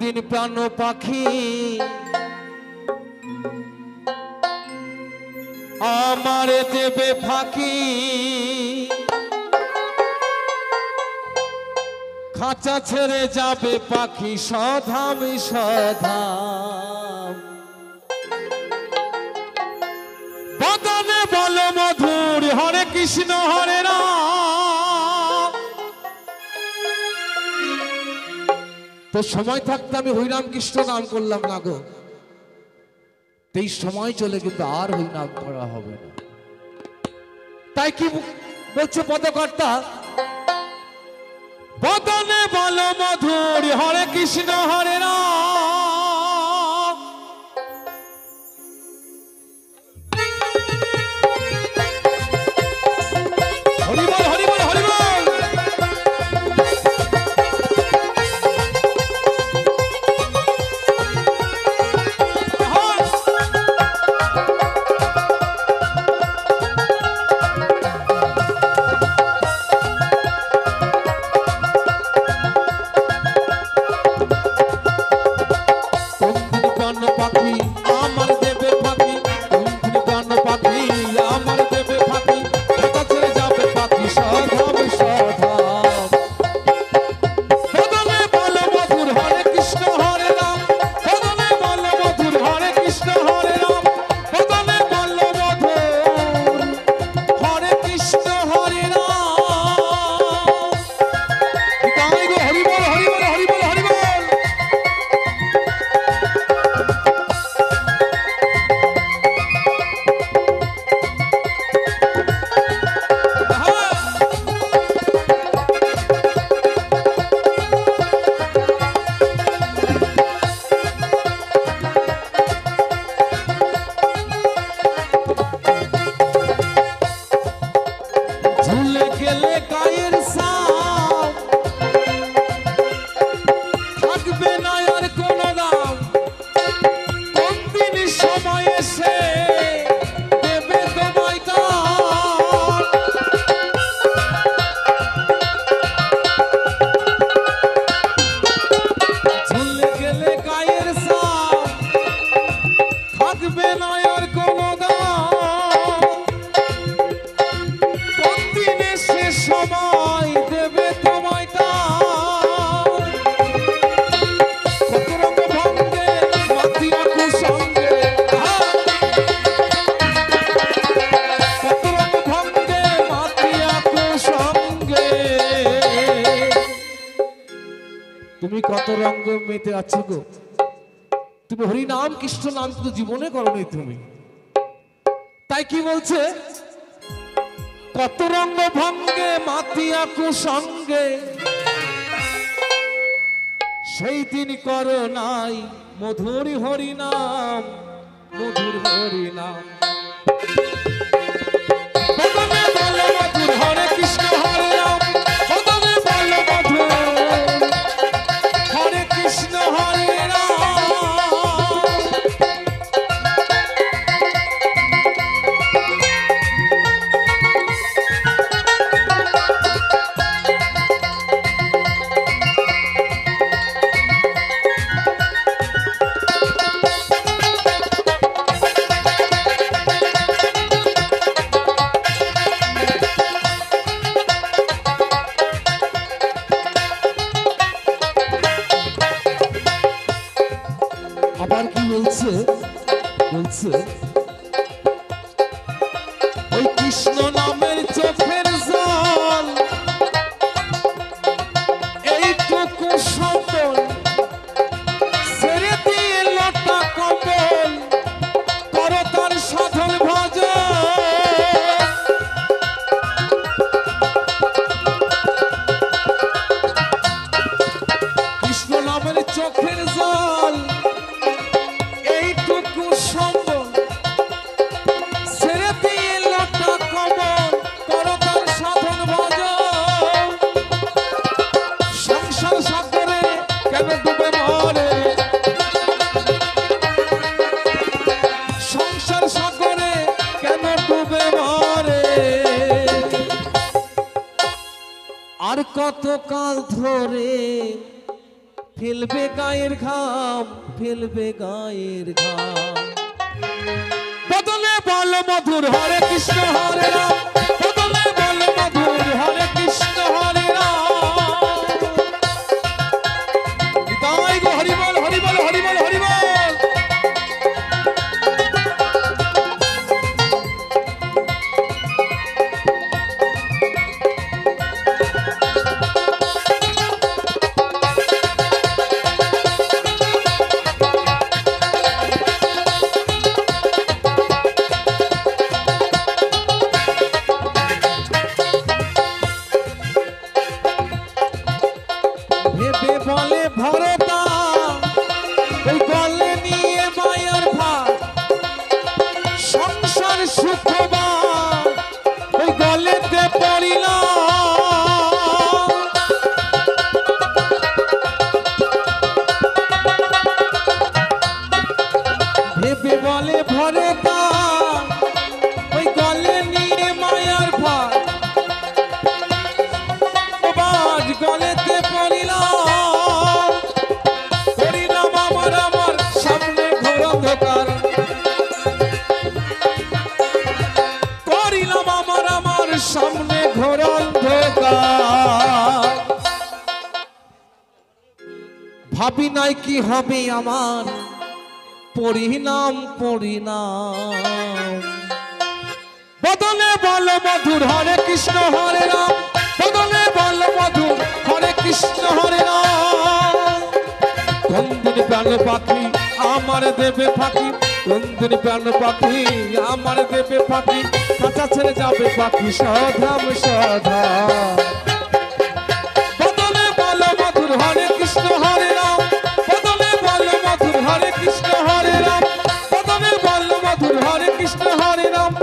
দিন প্রাণ পাখি আমার দেবে ফাঁকি, খাঁচা ছেড়ে যাবে পাখি সধাম সধাম। বদনে বল মধুর হরে কৃষ্ণ হরে রাম। তো সময় থাকতে আমি হরিনাম কৃষ্ণ নাম করলাম না গো, এই সময় চলে কিন্তু আর হরিনাম করা হবে না। তাই কি বলছে পদকর্তা, বদনে বল মধুর হরে কৃষ্ণ হরে রাম। হরি বল হরি বল হরি বল। তুমি কত রঙ্গ মেতে আছো গো, তুমি হরি নাম কৃষ্ণ নাম তো জীবনে করোনি তুমি। তাই কি বলছে, কত রঙ্গ ভঙ্গে মাতিয়া কুসঙ্গে সেই দিন করো নাই মধুর হরি নাম, মধুর হরি নাম। হরে কৃষ্ণ হরে রাম, বদনে বল মধুর হরে কৃষ্ণ হরে রাম। আবার কি বলছে, বলছে ওই কৃষ্ণ নামের চোখের জল এইটুকু সম্বল ছেড়ে দিয়ে লতা কম্বল করো তার সাধন ভজন। কৃষ্ণ নামের চোখের জল এইটুকু সম্বল ছেড়ে দিয়ে লতা কমল করো তার সাধন ভজন। সংসার সাগরে কেন ডুবে মরে, সংসার সাগরে কেন ডুবে মরে। আর কত কাল ধরে ফেলবে গায়ের ঘাম, ফেলবে গায়ের ঘাম। বদলে বল মধুর হরে কৃষ্ণ হরে রাম, বদলে বল মধুর হরে কৃষ্ণ হরে রাম। নিতাই গো হরি বল হরি বল হরি বল হরি বল। ভেবে বলে ভরতা ওই গলে নিয়ে মায়ার ভার, সংসার সুখবার ওই গলেতে পড়িলাম। ভেবে বলে ভরতা ওই গলে নিয়ে মায়ার ভার, গলেতে পড়িলাম। হরিনাম আমার আমার সামনে ঘোর অন্ধকার, করিলাম আমার আমার সামনে ঘোর অন্ধকার। ভাবি নাই কি হবে আমার পরিণাম পরিণাম। বদলে বল মধুর হরে কৃষ্ণ হরে রাম, বদলে বল মধুর হরে কৃষ্ণ হরে রাম। কোনদিন প্রাণ পাখি আমার দেবে ফাঁকি, কোনদিন প্রাণ পাখি আমার দেবে ফাঁকি, কাঁচা ছেড়ে যাবে পাখি সধাম সধা। বদলে বল মধুর হরে কৃষ্ণ হরে রাম, বদলে বল মধুর হরে কৃষ্ণ হরে রাম, বদলে বল মধুর হরে কৃষ্ণ হরে রাম।